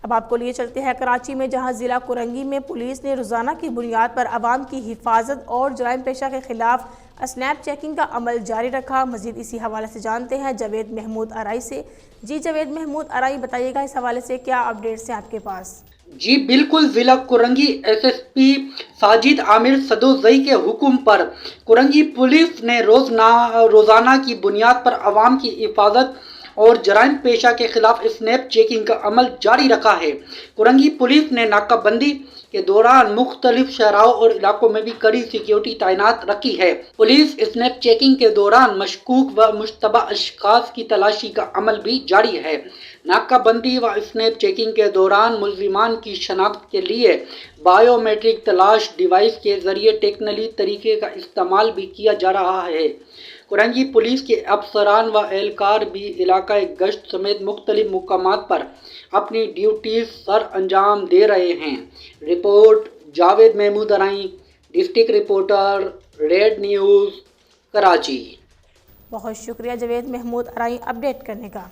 اب آپ کو لیے چلتے ہیں کراچی میں، جہاں ضلع کرنگی میں پولیس نے روزانہ کی بنیاد پر عوام کی حفاظت اور جرائم پیشہ کے خلاف اسنیپ چیکنگ کا عمل جاری رکھا۔ مزید اسی حوالے سے جانتے ہیں جاوید محمود ارائی سے۔ جی جاوید محمود ارائی، بتائیے گا اس حوالے سے کیا اپڈیٹس ہیں آپ کے پاس؟ جی بالکل، ضلع Korangi S S P Sajid عامر سدوزئی کے حکم پر کرنگی پولیس نے روزانہ کی بنیاد پر عوام کی حفاظت اور جرائم پیشہ کے خلاف اسنیپ چیکنگ کا عمل جاری رکھا ہے۔ کرنگی پولیس نے ناکہ بندی کے دوران مختلف شاہراہوں اور علاقوں میں بھی کڑی سیکیورٹی تعینات رکھی ہے۔ پولیس اسنیپ چیکنگ کے دوران مشکوک و مشتبہ اشخاص کی تلاشی کا عمل بھی جاری ہے۔ ناکہ بندی و اسنیپ چیکنگ کے دوران ملزمان کی شناخت کے لیے بائیو میٹرک تلاش ڈیوائس کے ذریعے ٹیکنیکلی طریقے کا استعمال بھی کیا جا رہا ہے۔ کرنگی پولیس کے افسران و اہلکار بھی علاقۂ گشت سمیت مختلف مقامات پر اپنی ڈیوٹیز سر انجام دے رہے ہیں۔ Report Javed Mahmood Arai, district reporter, red news, Karachi. بہت شکریہ جاوید محمود ارائی اپڈیٹ کرنے کا۔